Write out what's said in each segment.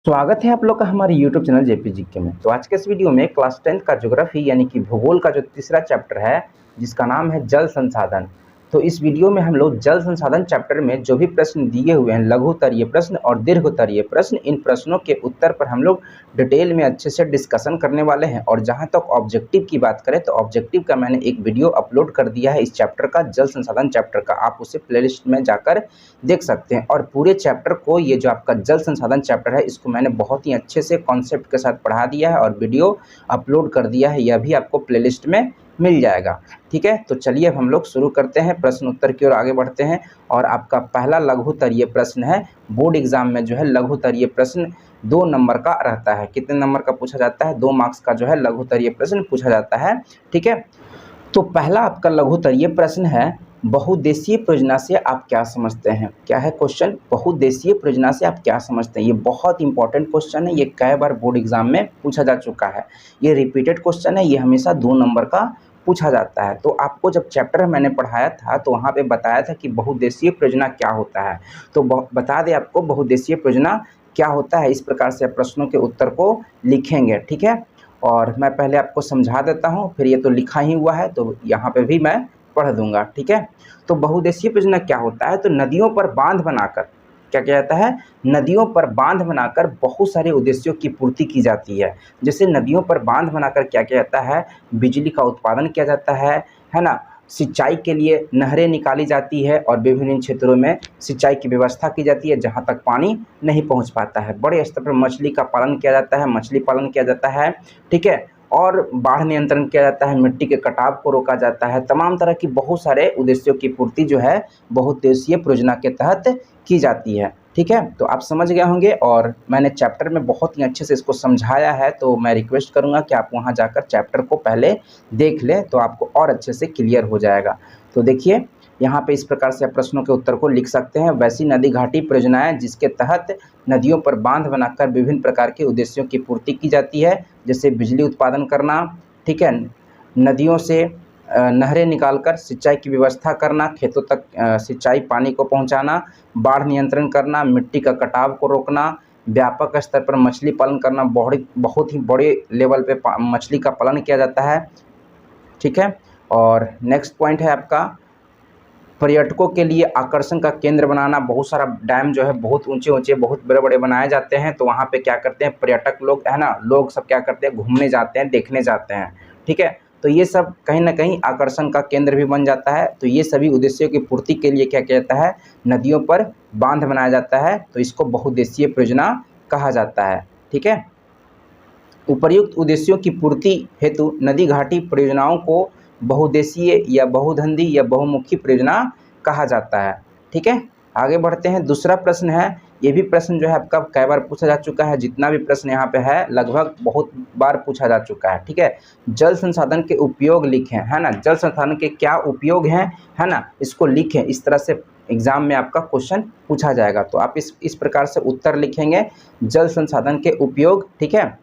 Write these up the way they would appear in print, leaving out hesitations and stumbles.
स्वागत है आप लोग का हमारे YouTube चैनल जेपीजीके में। तो आज के इस वीडियो में क्लास 10 का ज्योग्राफी यानी कि भूगोल का जो तीसरा चैप्टर है जिसका नाम है जल संसाधन। तो इस वीडियो में हम लोग जल संसाधन चैप्टर में जो भी प्रश्न दिए हुए हैं, लघुत्तरीय प्रश्न और दीर्घोत्तरीय प्रश्न, इन प्रश्नों के उत्तर पर हम लोग डिटेल में अच्छे से डिस्कशन करने वाले हैं। और जहां तक ऑब्जेक्टिव की बात करें तो ऑब्जेक्टिव का मैंने एक वीडियो अपलोड कर दिया है इस चैप्टर का, जल संसाधन चैप्टर का। आप उसे प्लेलिस्ट में जाकर देख सकते हैं। और पूरे चैप्टर को, ये जो आपका जल संसाधन चैप्टर है, इसको मैंने बहुत ही अच्छे से कॉन्सेप्ट के साथ पढ़ा दिया है और वीडियो अपलोड कर दिया है। यह भी आपको प्लेलिस्ट में मिल जाएगा। ठीक है, तो चलिए अब हम लोग शुरू करते हैं, प्रश्न उत्तर की ओर आगे बढ़ते हैं। और आपका पहला लघुत्तरीय प्रश्न है। बोर्ड एग्जाम में जो है लघुत्तरीय प्रश्न 2 नंबर का रहता है। कितने नंबर का पूछा जाता है? 2 मार्क्स का जो है लघुत्तरीय प्रश्न पूछा जाता है। ठीक है, तो पहला आपका लघुत्तरीय प्रश्न है, बहुउद्देशीय परियोजना से आप क्या समझते हैं? क्या है क्वेश्चन? बहुउद्देशीय परियोजना से आप क्या समझते हैं? ये बहुत इंपॉर्टेंट क्वेश्चन है। ये कई बार बोर्ड एग्जाम में पूछा जा चुका है। ये रिपीटेड क्वेश्चन है। ये हमेशा 2 नंबर का पूछा जाता है। तो आपको जब चैप्टर मैंने पढ़ाया था तो वहाँ पे बताया था कि बहुउद्देशीय परियोजना क्या होता है। तो बता दें आपको बहुउद्देशीय परियोजना क्या होता है। इस प्रकार से प्रश्नों के उत्तर को लिखेंगे। ठीक है, और मैं पहले आपको समझा देता हूँ, फिर ये तो लिखा ही हुआ है तो यहाँ पे भी मैं पढ़ दूंगा। ठीक है, तो बहुउद्देशीय परियोजना क्या होता है? तो नदियों पर बांध बनाकर क्या किया जाता है? नदियों पर बांध बनाकर बहुत सारे उद्देश्यों की पूर्ति की जाती है। जैसे नदियों पर बांध बनाकर क्या किया जाता है? बिजली का उत्पादन किया जाता है ना। सिंचाई के लिए नहरें निकाली जाती है और विभिन्न क्षेत्रों में सिंचाई की व्यवस्था की जाती है जहाँ तक पानी नहीं पहुँच पाता है। बड़े स्तर पर मछली का पालन किया जाता है, मछली पालन किया जाता है। ठीक है, और बाढ़ नियंत्रण किया जाता है, मिट्टी के कटाव को रोका जाता है। तमाम तरह की बहुत सारे उद्देश्यों की पूर्ति जो है बहुउद्देशीय परियोजना के तहत की जाती है। ठीक है, तो आप समझ गए होंगे और मैंने चैप्टर में बहुत ही अच्छे से इसको समझाया है। तो मैं रिक्वेस्ट करूंगा कि आप वहां जाकर चैप्टर को पहले देख लें तो आपको और अच्छे से क्लियर हो जाएगा। तो देखिए यहाँ पे इस प्रकार से आप प्रश्नों के उत्तर को लिख सकते हैं। वैसी नदी घाटी परियोजनाएं जिसके तहत नदियों पर बांध बनाकर विभिन्न प्रकार के उद्देश्यों की पूर्ति की जाती है, जैसे बिजली उत्पादन करना। ठीक है, नदियों से नहरें निकालकर सिंचाई की व्यवस्था करना, खेतों तक सिंचाई पानी को पहुंचाना, बाढ़ नियंत्रण करना, मिट्टी का कटाव को रोकना, व्यापक स्तर पर मछली पालन करना। बहुत ही बड़े लेवल पे मछली का पालन किया जाता है। ठीक है, और नेक्स्ट पॉइंट है आपका पर्यटकों के लिए आकर्षण का केंद्र बनाना। बहुत सारा डैम जो है बहुत ऊंचे ऊंचे बहुत बड़े बड़े बनाए जाते हैं। तो वहाँ पे क्या करते हैं पर्यटक लोग, है ना, लोग सब क्या करते हैं घूमने जाते हैं, देखने जाते हैं। ठीक है, तो ये सब कहीं ना कहीं आकर्षण का केंद्र भी बन जाता है। तो ये सभी उद्देश्यों की पूर्ति के लिए क्या किया जाता है? नदियों पर बांध बनाया जाता है। तो इसको बहुउद्देशीय परियोजना कहा जाता है। ठीक है, उपर्युक्त उद्देश्यों की पूर्ति हेतु नदी घाटी परियोजनाओं को बहुउद्देशीय या बहुधंधी या बहुमुखी परियोजना कहा जाता है। ठीक है, आगे बढ़ते हैं। दूसरा प्रश्न है, ये भी प्रश्न जो है आपका कई बार पूछा जा चुका है। जितना भी प्रश्न यहाँ पे है लगभग बहुत बार पूछा जा चुका है। ठीक है, जल संसाधन के उपयोग लिखें, है ना। जल संसाधन के क्या उपयोग हैं, है ना, इसको लिखें। इस तरह से एग्जाम में आपका क्वेश्चन पूछा जाएगा। तो आप इस प्रकार से उत्तर लिखेंगे, जल संसाधन के उपयोग। ठीक है,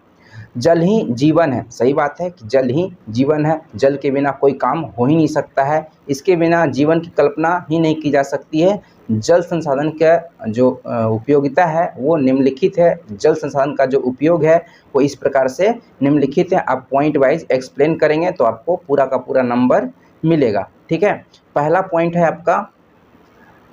जल ही जीवन है। सही बात है कि जल ही जीवन है। जल के बिना कोई काम हो ही नहीं सकता है। इसके बिना जीवन की कल्पना ही नहीं की जा सकती है। जल संसाधन का जो उपयोगिता है वो निम्नलिखित है। जल संसाधन का जो उपयोग है वो इस प्रकार से निम्नलिखित है। आप पॉइंट वाइज एक्सप्लेन करेंगे तो आपको पूरा का पूरा नंबर मिलेगा। ठीक है, पहला पॉइंट है आपका,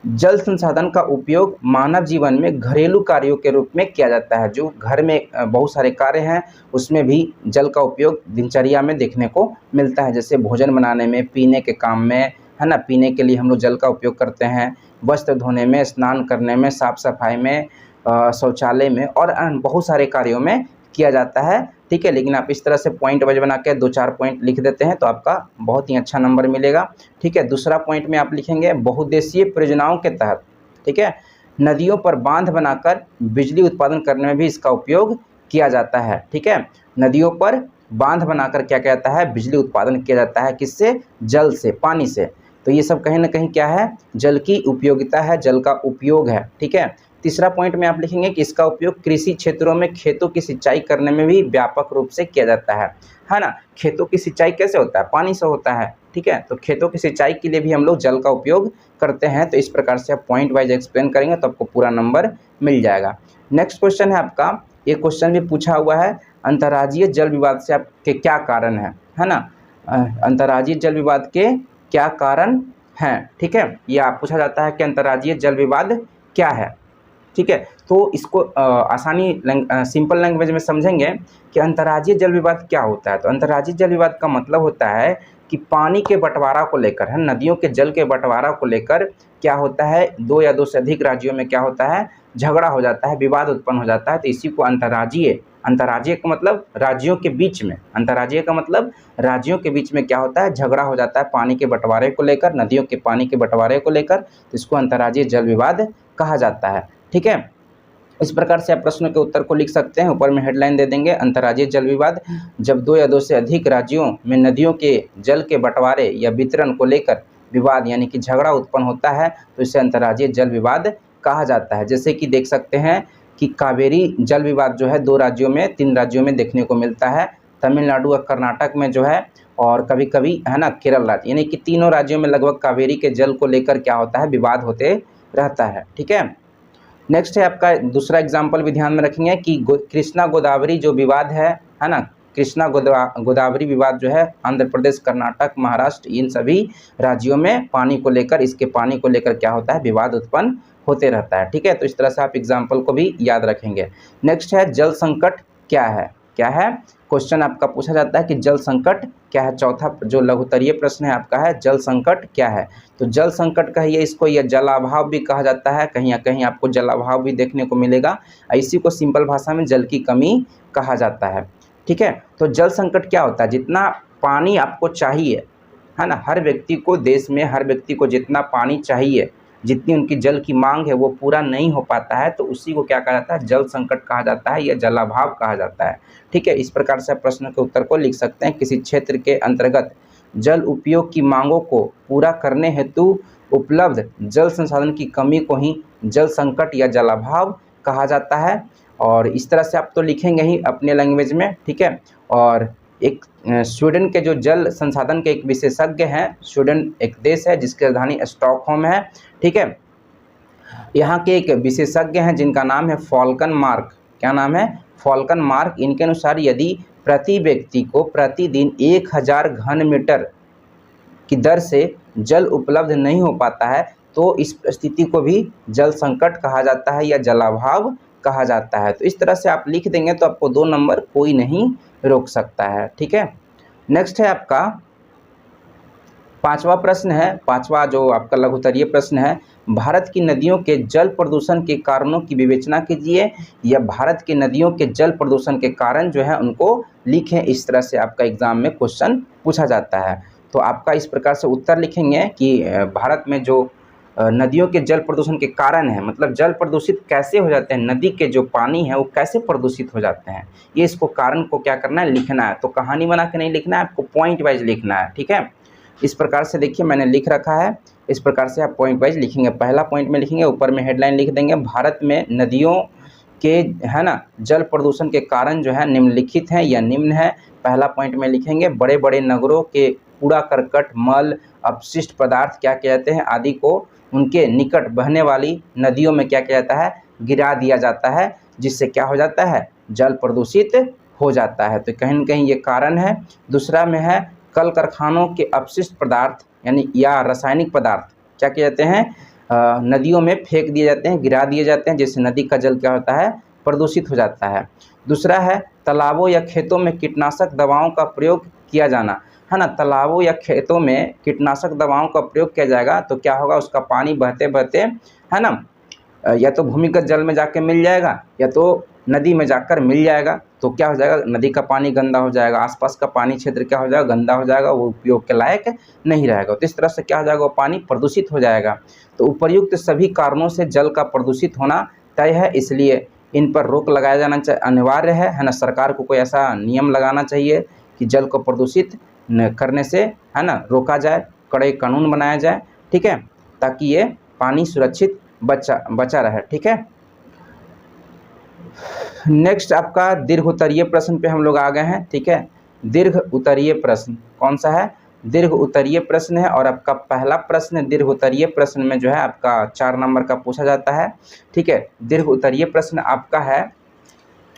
जल संसाधन का उपयोग मानव जीवन में घरेलू कार्यों के रूप में किया जाता है। जो घर में बहुत सारे कार्य हैं उसमें भी जल का उपयोग दिनचर्या में देखने को मिलता है। जैसे भोजन बनाने में, पीने के काम में, है ना, पीने के लिए हम लोग जल का उपयोग करते हैं, वस्त्र धोने में, स्नान करने में, साफ सफाई में, शौचालय में और बहुत सारे कार्यों में किया जाता है। ठीक है, लेकिन आप इस तरह से पॉइंट वाइज बना के 2-4 पॉइंट लिख देते हैं तो आपका बहुत ही अच्छा नंबर मिलेगा। ठीक है, दूसरा पॉइंट में आप लिखेंगे बहुउद्देशीय परियोजनाओं के तहत, ठीक है, नदियों पर बांध बनाकर बिजली उत्पादन करने में भी इसका उपयोग किया जाता है। ठीक है, नदियों पर बांध बनाकर क्या किया जाता है? बिजली उत्पादन किया जाता है। किससे? जल से, पानी से। तो ये सब कहीं ना कहीं क्या है? जल की उपयोगिता है, जल का उपयोग है। ठीक है, तीसरा पॉइंट में आप लिखेंगे कि इसका उपयोग कृषि क्षेत्रों में खेतों की सिंचाई करने में भी व्यापक रूप से किया जाता है ना। खेतों की सिंचाई कैसे होता है? पानी से होता है। ठीक है, तो खेतों की सिंचाई के लिए भी हम लोग जल का उपयोग करते हैं। तो इस प्रकार से आप पॉइंट वाइज एक्सप्लेन करेंगे तो आपको पूरा नंबर मिल जाएगा। नेक्स्ट क्वेश्चन है आपका, एक क्वेश्चन भी पूछा हुआ है, अंतर्राज्यीय जल विवाद से आपके क्या कारण है ना। अंतर्राज्यीय जल विवाद के क्या कारण हैं, ठीक है, ये आप पूछा जाता है कि अंतर्राज्यीय जल विवाद क्या है, ठीक है। तो इसको सिंपल लैंग्वेज में समझेंगे कि अंतर्राज्यीय जल विवाद क्या होता है। तो अंतर्राज्यीय जल विवाद का मतलब होता है कि पानी के बंटवारा को लेकर, है, नदियों के जल के बंटवारा को लेकर क्या होता है, दो या दो से अधिक राज्यों में क्या होता है, झगड़ा हो जाता है, विवाद उत्पन्न हो जाता है। तो इसी को अंतर्राज्यीय का मतलब राज्यों के बीच में, अंतर्राज्यीय का मतलब राज्यों के बीच में क्या होता है, झगड़ा हो जाता है पानी के बंटवारे को लेकर, नदियों के पानी के बंटवारे को लेकर। तो इसको अंतर्राज्यीय जल विवाद कहा जाता है, ठीक है। इस प्रकार से आप प्रश्नों के उत्तर को लिख सकते हैं। ऊपर में हेडलाइन दे देंगे, अंतर्राज्यीय जल विवाद, जब दो या दो से अधिक राज्यों में नदियों के जल के बंटवारे या वितरण को लेकर विवाद यानी कि झगड़ा उत्पन्न होता है, तो इसे अंतर्राज्यीय जल विवाद कहा जाता है। जैसे कि देख सकते हैं कि कावेरी जल विवाद जो है 2 राज्यों में, 3 राज्यों में देखने को मिलता है, तमिलनाडु और कर्नाटक में जो है, और कभी कभी है ना केरल राज्य, यानी कि तीनों राज्यों में लगभग कावेरी के जल को लेकर क्या होता है, विवाद होते रहता है, ठीक है। नेक्स्ट है आपका दूसरा एग्जाम्पल भी ध्यान में रखेंगे कि कृष्णा गोदावरी जो विवाद है ना, कृष्णा गोदावरी विवाद जो है आंध्र प्रदेश, कर्नाटक, महाराष्ट्र, इन सभी राज्यों में पानी को लेकर, इसके पानी को लेकर क्या होता है, विवाद उत्पन्न होते रहता है, ठीक है। तो इस तरह से आप एग्जाम्पल को भी याद रखेंगे। नेक्स्ट है जल संकट क्या है, क्या है, क्वेश्चन आपका पूछा जाता है कि जल संकट क्या है। चौथा जो लघुत्तरीय प्रश्न है आपका है जल संकट क्या है। तो जल संकट कहिए इसको, या जलाभाव भी कहा जाता है, कहीं या कहीं आपको जलाभाव भी देखने को मिलेगा। इसी को सिंपल भाषा में जल की कमी कहा जाता है, ठीक है। तो जल संकट क्या होता है, जितना पानी आपको चाहिए, है ना, हर व्यक्ति को, देश में हर व्यक्ति को जितना पानी चाहिए, जितनी उनकी जल की मांग है वो पूरा नहीं हो पाता है, तो उसी को क्या कहा जाता है, जल संकट कहा जाता है या जलाभाव कहा जाता है, ठीक है। इस प्रकार से प्रश्न के उत्तर को लिख सकते हैं। किसी क्षेत्र के अंतर्गत जल उपयोग की मांगों को पूरा करने हेतु उपलब्ध जल संसाधन की कमी को ही जल संकट या जलाभाव कहा जाता है। और इस तरह से आप तो लिखेंगे ही अपने लैंग्वेज में, ठीक है। और एक स्वीडन के जो जल संसाधन के एक विशेषज्ञ हैं, स्वीडन एक देश है जिसकी राजधानी स्टॉकहोम है, ठीक है। यहाँ के एक विशेषज्ञ हैं जिनका नाम है फॉल्कन मार्क, क्या नाम है, फॉल्कन मार्क। इनके अनुसार यदि प्रति व्यक्ति को प्रतिदिन 1000 घन मीटर की दर से जल उपलब्ध नहीं हो पाता है, तो इस स्थिति को भी जल संकट कहा जाता है या जलाभाव कहा जाता है। तो इस तरह से आप लिख देंगे तो आपको 2 नंबर कोई नहीं रोक सकता है, ठीक है। नेक्स्ट है आपका 5वां प्रश्न है, 5वां जो आपका लघुत्तरीय प्रश्न है, भारत की नदियों के जल प्रदूषण के कारणों की विवेचना कीजिए, या भारत की नदियों के जल प्रदूषण के कारण जो है उनको लिखें। इस तरह से आपका एग्जाम में क्वेश्चन पूछा जाता है। तो आपका इस प्रकार से उत्तर लिखेंगे कि भारत में जो नदियों के जल प्रदूषण के कारण है, मतलब जल प्रदूषित कैसे हो जाते हैं, नदी के जो पानी है वो कैसे प्रदूषित हो जाते हैं, ये इसको कारण को क्या करना है, लिखना है। तो कहानी बना के नहीं लिखना है, आपको पॉइंट वाइज लिखना है, ठीक है। इस प्रकार से देखिए मैंने लिख रखा है, इस प्रकार से आप पॉइंट वाइज लिखेंगे। पहला पॉइंट में लिखेंगे, ऊपर में हेडलाइन लिख देंगे, भारत में नदियों के, है ना, जल प्रदूषण के कारण जो है निम्नलिखित हैं या निम्न है। पहला पॉइंट में लिखेंगे बड़े बड़े नगरों के कूड़ा करकट, मल, अपशिष्ट पदार्थ क्या कहते हैं आदि को उनके निकट बहने वाली नदियों में क्या किया जाता है, गिरा दिया जाता है, जिससे क्या हो जाता है, जल प्रदूषित हो जाता है। तो कहीं न कहीं ये कारण है। दूसरा में है कल कारखानों के अपशिष्ट पदार्थ यानी या रासायनिक पदार्थ क्या किए जाते हैं, नदियों में फेंक दिए जाते हैं, गिरा दिए जाते हैं, जिससे नदी का जल क्या होता है, प्रदूषित हो जाता है। दूसरा है तालाबों या खेतों में कीटनाशक दवाओं का प्रयोग किया जाना, है ना, तालाबों या खेतों में कीटनाशक दवाओं का प्रयोग किया जाएगा तो क्या होगा, उसका पानी बहते बहते, है ना, या तो भूमिगत जल में जाके मिल जाएगा या तो नदी में जाकर मिल जाएगा। तो क्या हो जाएगा, नदी का पानी गंदा हो जाएगा, आसपास का पानी क्षेत्र क्या हो जाएगा, गंदा हो जाएगा, वो उपयोग के लायक नहीं रहेगा। तो इस तरह से क्या हो जाएगा, वो पानी प्रदूषित हो जाएगा। तो उपर्युक्त सभी कारणों से जल का प्रदूषित होना तय है, इसलिए इन पर रोक लगाया जाना अनिवार्य है ना। सरकार को कोई ऐसा नियम लगाना चाहिए कि जल को प्रदूषित करने से, है ना, रोका जाए, कड़े कानून बनाया जाए, ठीक है, ताकि ये पानी सुरक्षित बचा रहे, ठीक है। नेक्स्ट आपका दीर्घ उत्तरीय प्रश्न पे हम लोग आ गए हैं, ठीक है। दीर्घ उत्तरीय प्रश्न कौन सा है, दीर्घ उत्तरीय प्रश्न है, और आपका पहला प्रश्न दीर्घ उत्तरीय प्रश्न में जो है आपका 4 नंबर का पूछा जाता है, ठीक है। दीर्घ उत्तरीय प्रश्न आपका है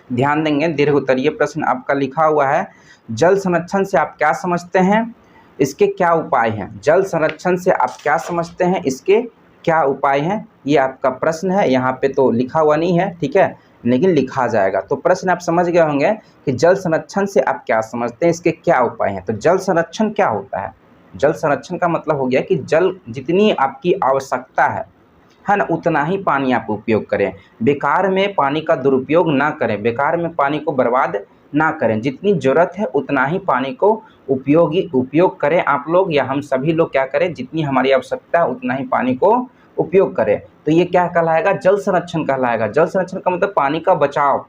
ध्यान देंगे। दीर्घ उत्तरीय प्रश्न आपका लिखा हुआ है, जल संरक्षण से आप क्या समझते हैं, इसके क्या उपाय हैं। जल संरक्षण से आप क्या समझते हैं, इसके क्या उपाय हैं, ये आपका प्रश्न है। यहाँ पे तो लिखा हुआ नहीं है, ठीक है, लेकिन लिखा जाएगा। तो प्रश्न आप समझ गए होंगे कि जल संरक्षण से आप क्या समझते हैं, इसके क्या उपाय हैं। तो जल संरक्षण क्या होता है। जल संरक्षण का मतलब हो गया कि जल जितनी आपकी आवश्यकता है ना, उतना ही पानी आप उपयोग करें। बेकार में पानी का दुरुपयोग ना करें, बेकार में पानी को बर्बाद ना करें। जितनी ज़रूरत है उतना ही पानी को उपयोग करें आप लोग, या हम सभी लोग क्या करें, जितनी हमारी आवश्यकता है उतना ही पानी को उपयोग करें। तो ये क्या कहलाएगा, जल संरक्षण कहलाएगा। जल संरक्षण का मतलब पानी का बचाव,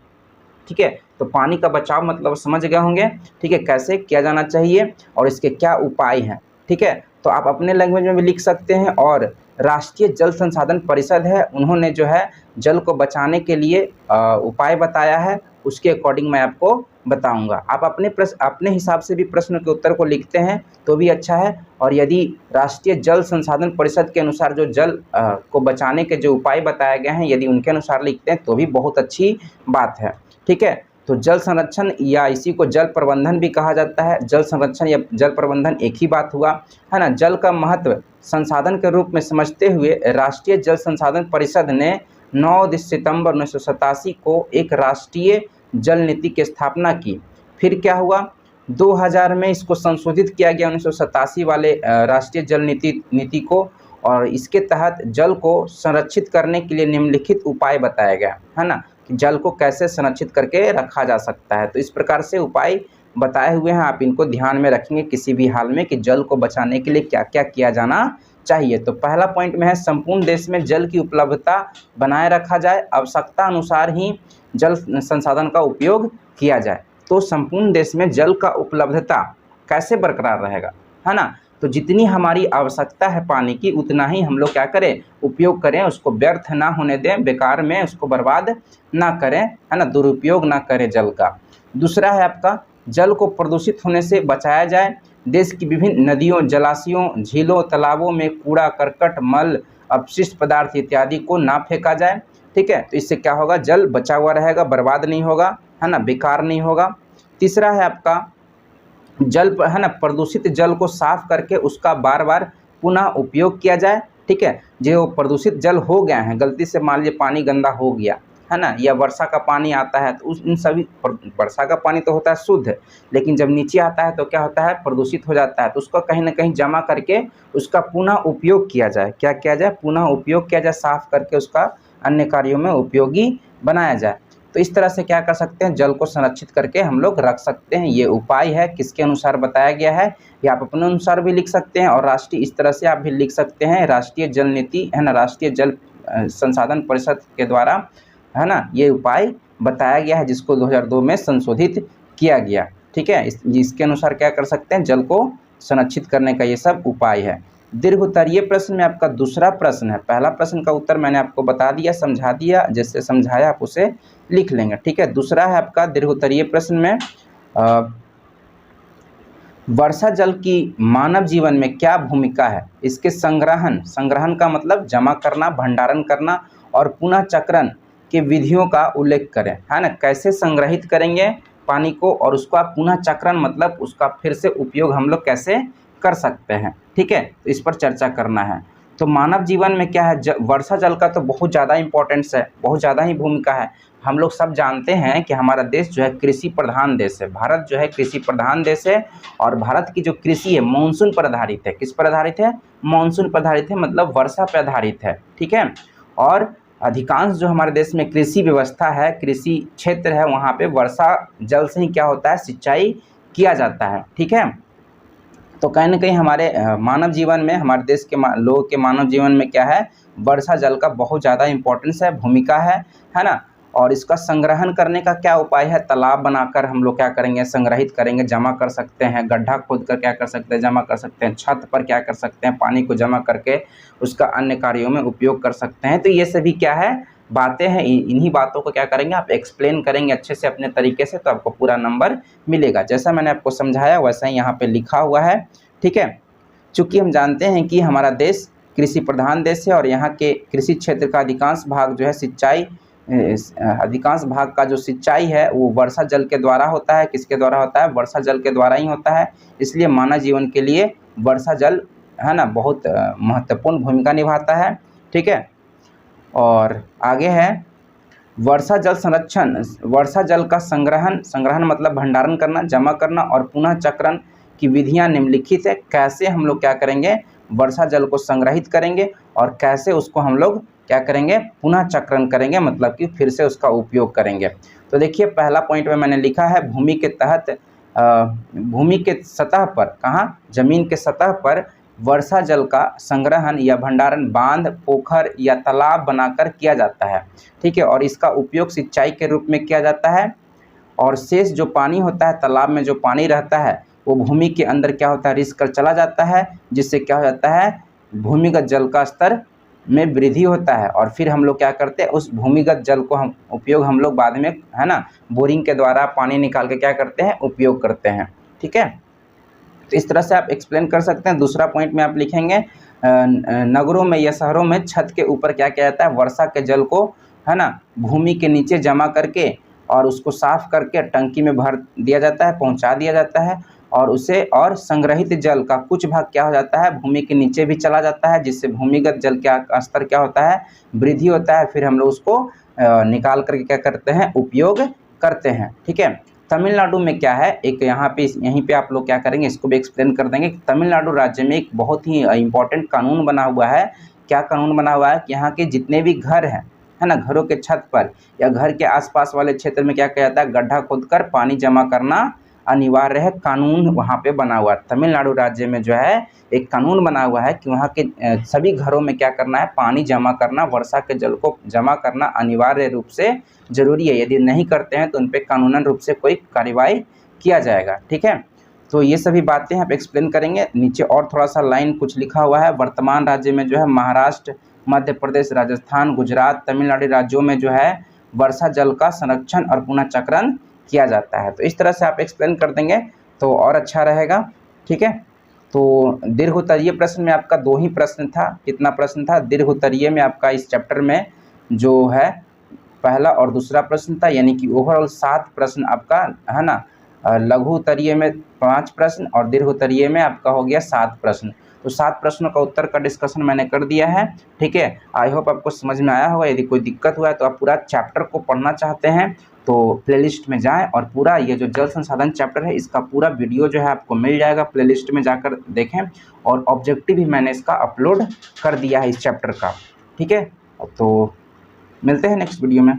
ठीक है। तो पानी का बचाव मतलब समझ गए होंगे, ठीक है, कैसे किया जाना चाहिए और इसके क्या उपाय हैं, ठीक है। तो आप अपने लैंग्वेज में भी लिख सकते हैं। और राष्ट्रीय जल संसाधन परिषद है, उन्होंने जो है जल को बचाने के लिए उपाय बताया है, उसके अकॉर्डिंग मैं आपको बताऊंगा। आप अपने हिसाब से भी प्रश्न के उत्तर को लिखते हैं तो भी अच्छा है। और यदि राष्ट्रीय जल संसाधन परिषद के अनुसार जो जल को बचाने के जो उपाय बताए गए हैं, यदि उनके अनुसार लिखते हैं तो भी बहुत अच्छी बात है, ठीक है। तो जल संरक्षण या इसी को जल प्रबंधन भी कहा जाता है। जल संरक्षण या जल प्रबंधन एक ही बात हुआ, है ना। जल का महत्व संसाधन के रूप में समझते हुए राष्ट्रीय जल संसाधन परिषद ने 9 सितंबर 1987 को एक राष्ट्रीय जल नीति की स्थापना की। फिर क्या हुआ, 2000 में इसको संशोधित किया गया, 1987 वाले राष्ट्रीय जल नीति को। और इसके तहत जल को संरक्षित करने के लिए निम्नलिखित उपाय बताया गया, है ना, कि जल को कैसे संरक्षित करके रखा जा सकता है। तो इस प्रकार से उपाय बताए हुए हैं, आप इनको ध्यान में रखेंगे किसी भी हाल में कि जल को बचाने के लिए क्या क्या किया जाना चाहिए। तो पहला पॉइंट में है, संपूर्ण देश में जल की उपलब्धता बनाए रखा जाए, आवश्यकता अनुसार ही जल संसाधन का उपयोग किया जाए। तो संपूर्ण देश में जल का उपलब्धता कैसे बरकरार रहेगा, है ना। तो जितनी हमारी आवश्यकता है पानी की, उतना ही हम लोग क्या करें, उपयोग करें, उसको व्यर्थ ना होने दें, बेकार में उसको बर्बाद ना करें, है ना, दुरुपयोग ना करें जल का। दूसरा है आपका, जल को प्रदूषित होने से बचाया जाए। देश की विभिन्न नदियों, जलाशयों, झीलों, तालाबों में कूड़ा करकट, मल, अपशिष्ट पदार्थ इत्यादि को ना फेंका जाए, ठीक है। तो इससे क्या होगा, जल बचा हुआ रहेगा, बर्बाद नहीं होगा, है ना, बेकार नहीं होगा। तीसरा है आपका, जल है ना, प्रदूषित जल को साफ करके उसका बार बार पुनः उपयोग किया जाए, ठीक है। जो प्रदूषित जल हो गया है, गलती से मान लीजिए पानी गंदा हो गया, है ना, या वर्षा का पानी आता है, तो उन सभी, वर्षा का पानी तो होता है शुद्ध, लेकिन जब नीचे आता है तो क्या होता है, प्रदूषित हो जाता है। तो उसको कहीं ना कहीं जमा करके उसका पुनः उपयोग किया जाए। क्या किया जाए, पुनः उपयोग किया जाए, साफ करके उसका अन्य कार्यों में उपयोगी बनाया जाए। तो इस तरह से क्या कर सकते हैं, जल को संरक्षित करके हम लोग रख सकते हैं। ये उपाय है, किसके अनुसार बताया गया है, ये आप अपने अनुसार भी लिख सकते हैं। और राष्ट्रीय, इस तरह से आप भी लिख सकते हैं, राष्ट्रीय जल नीति, है ना, राष्ट्रीय जल संसाधन परिषद के द्वारा, है ना, ये उपाय बताया गया है, जिसको 2002 में संशोधित किया गया, ठीक है। इसके अनुसार क्या कर सकते हैं, जल को संरक्षित करने का ये सब उपाय है। दीर्घ उत्तरीय प्रश्न में आपका दूसरा प्रश्न है। पहला प्रश्न का उत्तर मैंने आपको बता दिया, समझा दिया, जैसे समझाया आप उसे लिख लेंगे, ठीक है। दूसरा है आपका दीर्घ उत्तरीय प्रश्न में, वर्षा जल की मानव जीवन में क्या भूमिका है। इसके संग्रहण का मतलब जमा करना, भंडारण करना और पुनः चक्रण के विधियों का उल्लेख करें, है ना। कैसे संग्रहित करेंगे पानी को, और उसका पुनः चक्रण मतलब उसका फिर से उपयोग हम लोग कैसे कर सकते हैं, ठीक है। तो इस पर चर्चा करना है। तो मानव जीवन में क्या है, वर्षा जल का तो बहुत ज़्यादा इम्पोर्टेंस है, बहुत ज़्यादा ही भूमिका है। हम लोग सब जानते हैं कि हमारा देश जो है कृषि प्रधान देश है, भारत जो है कृषि प्रधान देश है। और भारत की जो कृषि है मानसून पर आधारित है। किस पर आधारित है, मानसून पर आधारित है, मतलब वर्षा पर आधारित है, ठीक है। और अधिकांश जो हमारे देश में कृषि व्यवस्था है, कृषि क्षेत्र है, वहाँ पे वर्षा जल से ही क्या होता है, सिंचाई किया जाता है, ठीक है। तो कहीं ना कहीं हमारे मानव जीवन में, हमारे देश के लोगों के मानव जीवन में क्या है, वर्षा जल का बहुत ज़्यादा इम्पोर्टेंस है, भूमिका है ना। और इसका संग्रहण करने का क्या उपाय है, तालाब बनाकर हम लोग क्या करेंगे, संग्रहित करेंगे, जमा कर सकते हैं, गड्ढा खोद कर क्या कर सकते हैं, जमा कर सकते हैं, छत पर क्या कर सकते हैं, पानी को जमा करके उसका अन्य कार्यों में उपयोग कर सकते हैं। तो ये सभी क्या है, बातें हैं। इन्हीं बातों को क्या करेंगे, आप एक्सप्लेन करेंगे अच्छे से अपने तरीके से, तो आपको पूरा नंबर मिलेगा। जैसा मैंने आपको समझाया वैसा ही यहाँ पे लिखा हुआ है, ठीक है। चूँकि हम जानते हैं कि हमारा देश कृषि प्रधान देश है और यहाँ के कृषि क्षेत्र का अधिकांश भाग जो है सिंचाई अधिकांश भाग का जो सिंचाई है वो वर्षा जल के द्वारा होता है। किसके द्वारा होता है? वर्षा जल के द्वारा ही होता है। इसलिए मानव जीवन के लिए वर्षा जल है ना बहुत महत्वपूर्ण भूमिका निभाता है। ठीक है, और आगे है वर्षा जल संरक्षण। वर्षा जल का संग्रहण मतलब भंडारण करना, जमा करना और पुनः चक्रण की विधियां निम्नलिखित है। कैसे हम लोग क्या करेंगे? वर्षा जल को संग्रहित करेंगे और कैसे उसको हम लोग क्या करेंगे? पुनः चक्रण करेंगे, मतलब कि फिर से उसका उपयोग करेंगे। तो देखिए पहला पॉइंट में मैंने लिखा है भूमि के तहत भूमि के सतह पर, कहाँ? जमीन के सतह पर वर्षा जल का संग्रहण या भंडारण बांध, पोखर या तालाब बनाकर किया जाता है। ठीक है, और इसका उपयोग सिंचाई के रूप में किया जाता है। और शेष जो पानी होता है, तालाब में जो पानी रहता है वो भूमि के अंदर क्या होता है? रिस कर चला जाता है, जिससे क्या हो जाता है? भूमिगत जल का स्तर में वृद्धि होता है। और फिर हम लोग क्या करते हैं? उस भूमिगत जल को हम उपयोग हम लोग बाद में है ना बोरिंग के द्वारा पानी निकाल के क्या करते हैं? उपयोग करते हैं। ठीक है, तो इस तरह से आप एक्सप्लेन कर सकते हैं। दूसरा पॉइंट में आप लिखेंगे नगरों में या शहरों में छत के ऊपर क्या किया जाता है? वर्षा के जल को है ना भूमि के नीचे जमा करके और उसको साफ करके टंकी में भर दिया जाता है, पहुंचा दिया जाता है। और उसे और संग्रहित जल का कुछ भाग क्या हो जाता है? भूमि के नीचे भी चला जाता है, जिससे भूमिगत जल का स्तर क्या होता है? वृद्धि होता है। फिर हम लोग उसको निकाल करके क्या करते हैं? उपयोग करते हैं। ठीक है, तमिलनाडु में क्या है? एक यहाँ पे यहीं पे आप लोग क्या करेंगे? इसको भी एक्सप्लेन कर देंगे। तमिलनाडु राज्य में एक बहुत ही इम्पोर्टेंट कानून बना हुआ है। क्या कानून बना हुआ है? कि यहाँ के जितने भी घर हैं है ना, घरों के छत पर या घर के आसपास वाले क्षेत्र में क्या किया जाता है? गड्ढा खोदकर पानी जमा करना अनिवार्य है। कानून वहाँ पे बना हुआ है। तमिलनाडु राज्य में जो है एक कानून बना हुआ है कि वहाँ के सभी घरों में क्या करना है? पानी जमा करना, वर्षा के जल को जमा करना अनिवार्य रूप से जरूरी है। यदि नहीं करते हैं तो उन पर कानूनन रूप से कोई कार्रवाई किया जाएगा। ठीक है, तो ये सभी बातें आप एक्सप्लेन करेंगे। नीचे और थोड़ा सा लाइन कुछ लिखा हुआ है। वर्तमान राज्य में जो है महाराष्ट्र, मध्य प्रदेश, राजस्थान, गुजरात, तमिलनाडु राज्यों में जो है वर्षा जल का संरक्षण और पुनः चक्रण किया जाता है। तो इस तरह से आप एक्सप्लेन कर देंगे तो और अच्छा रहेगा। ठीक है, तो दीर्घोत्तरीय प्रश्न में आपका 2 ही प्रश्न था। कितना प्रश्न था? दीर्घोत्तरीय में आपका इस चैप्टर में जो है पहला और दूसरा प्रश्न था, यानी कि ओवरऑल 7 प्रश्न आपका है ना। लघु उत्तरीय में 5 प्रश्न और दीर्घोत्तरीय में आपका हो गया 7 प्रश्न। तो 7 प्रश्नों का उत्तर का डिस्कशन मैंने कर दिया है। ठीक है, आई होप आपको समझ में आया होगा। यदि कोई दिक्कत हुआ है तो आप पूरा चैप्टर को पढ़ना चाहते हैं तो प्लेलिस्ट में जाएं और पूरा ये जो जल संसाधन चैप्टर है इसका पूरा वीडियो जो है आपको मिल जाएगा। प्लेलिस्ट में जाकर देखें और ऑब्जेक्टिव भी मैंने इसका अपलोड कर दिया है इस चैप्टर का। ठीक है, तो मिलते हैं नेक्स्ट वीडियो में।